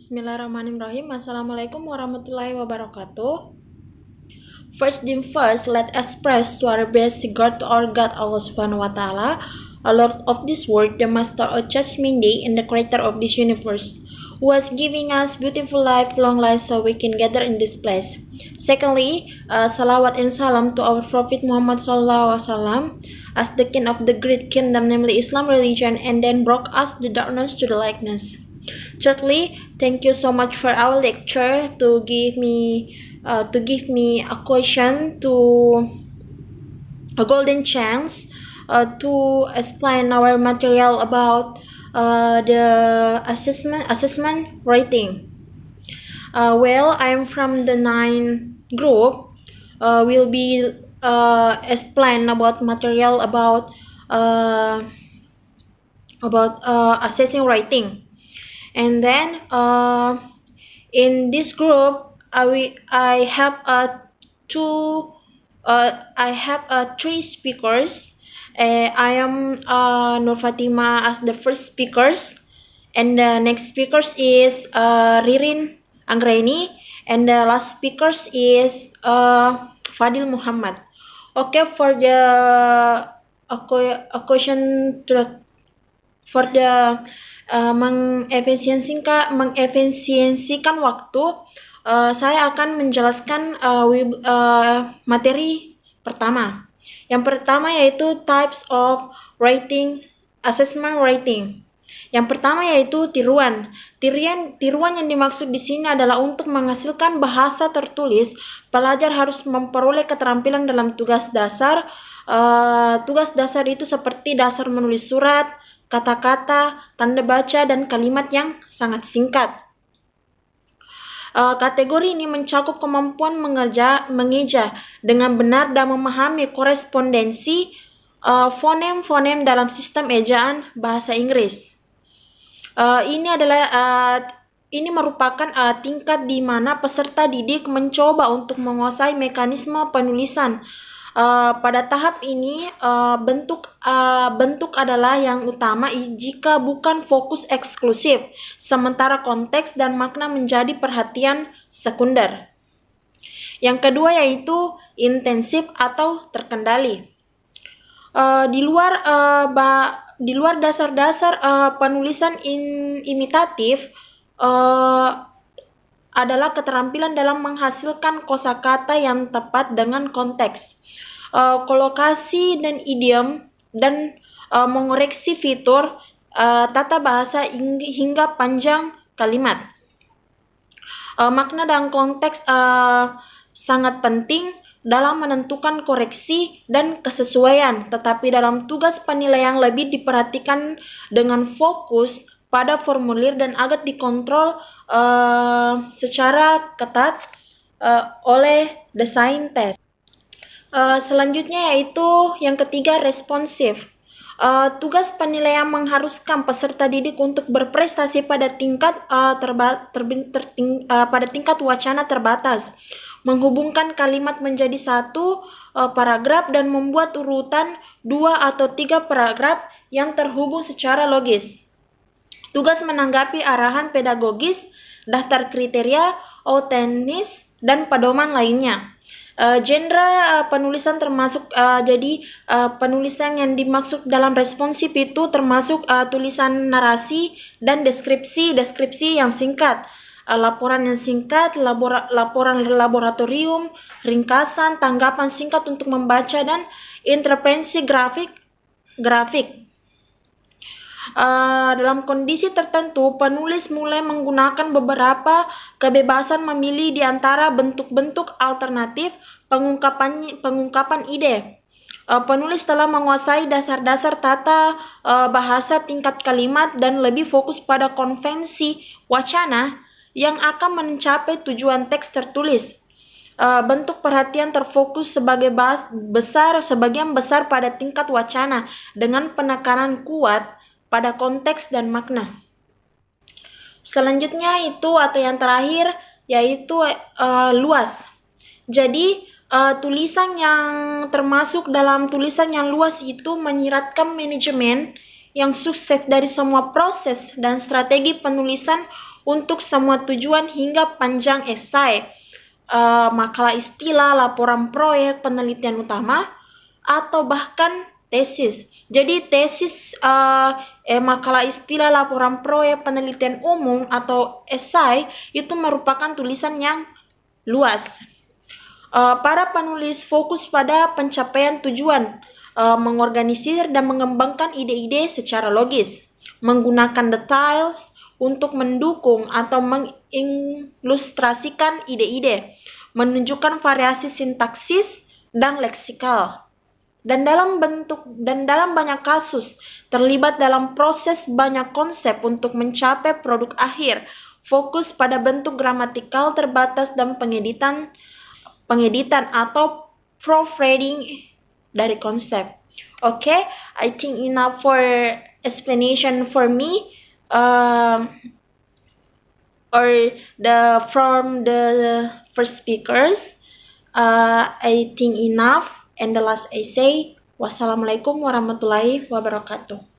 Bismillahirrahmanirrahim. Assalamualaikum warahmatullahi wabarakatuh. First thing first, let us express to our best regard to our God Allah Subhanahu wa Ta'ala, a Lord of this world, the Master of Judgment Day, and the Creator of this universe, who has giving us beautiful life, long life, so we can gather in this place. Secondly, salawat and salam to our Prophet Muhammad Sallallahu Alaihi Wasallam, as the king of the great kingdom, namely Islam religion, and then brought us the darkness to the likeness. Thirdly, thank you so much for our lecturer to give me a question to a golden chance to explain our material about the assessment rating. Well, I'm from the 9 group. Will be explain about material about assessing rating. And then in this group, I have three speakers. I am Nur Fatima as the first speakers, and the next speakers is Ririn Anggraini, and the last speakers is Fadil Muhammad. Okay, for the question for the mengefisiensikan waktu, saya akan menjelaskan materi pertama. Yang pertama yaitu types of rating, assessment rating. Yang pertama yaitu tiruan. Tiruan yang dimaksud di sini adalah untuk menghasilkan bahasa tertulis, pelajar harus memperoleh keterampilan dalam tugas dasar. Tugas dasar itu seperti dasar menulis surat, kata-kata, tanda baca, dan kalimat yang sangat singkat. Kategori ini mencakup kemampuan mengeja dengan benar dan memahami korespondensi fonem-fonem dalam sistem ejaan bahasa Inggris. Ini merupakan tingkat di mana peserta didik mencoba untuk menguasai mekanisme penulisan. Pada tahap ini, bentuk adalah yang utama jika bukan fokus eksklusif, sementara konteks dan makna menjadi perhatian sekunder. Yang kedua yaitu intensif atau terkendali. Di luar dasar-dasar penulisan imitatif adalah keterampilan dalam menghasilkan kosakata yang tepat dengan konteks, kolokasi dan idiom, dan mengoreksi fitur tata bahasa hingga panjang kalimat. Makna dan konteks sangat penting dalam menentukan koreksi dan kesesuaian, tetapi dalam tugas penilaian lebih diperhatikan dengan fokus pada formulir dan agar dikontrol secara ketat oleh desain tes. Selanjutnya yaitu yang ketiga, responsif. Tugas penilaian mengharuskan peserta didik untuk berprestasi pada tingkat wacana terbatas, menghubungkan kalimat menjadi satu paragraf dan membuat urutan 2 atau 3 paragraf yang terhubung secara logis. Tugas menanggapi arahan pedagogis, daftar kriteria, autentis, dan pedoman lainnya. Genre penulisan termasuk penulisan yang dimaksud dalam responsif itu termasuk tulisan narasi dan deskripsi yang singkat, laporan yang singkat, laporan laboratorium, ringkasan, tanggapan singkat untuk membaca, dan intervensi grafik. Dalam kondisi tertentu, penulis mulai menggunakan beberapa kebebasan memilih di antara bentuk-bentuk alternatif pengungkapan ide. Penulis telah menguasai dasar-dasar tata bahasa tingkat kalimat dan lebih fokus pada konvensi wacana yang akan mencapai tujuan teks tertulis. Bentuk perhatian terfokus sebagian besar pada tingkat wacana dengan penekanan kuat pada konteks dan makna. Selanjutnya itu atau yang terakhir yaitu luas. Jadi tulisan yang termasuk dalam tulisan yang luas itu menyiratkan manajemen yang sukses dari semua proses dan strategi penulisan untuk semua tujuan hingga panjang esai, makalah istilah, laporan proyek, penelitian utama, atau bahkan tesis. Jadi tesis, makalah istilah, laporan proyek, penelitian umum, atau esai itu merupakan tulisan yang luas. Para penulis fokus pada pencapaian tujuan, mengorganisir dan mengembangkan ide-ide secara logis, menggunakan details untuk mendukung atau mengilustrasikan ide-ide, menunjukkan variasi sintaksis dan leksikal. Dan dalam banyak kasus terlibat dalam proses banyak konsep untuk mencapai produk akhir, fokus pada bentuk gramatikal terbatas dan pengeditan atau proofreading dari konsep. Okay, I think enough for explanation for me, or from the first speakers. I think enough. And the last I say, wassalamualaikum warahmatullahi wabarakatuh.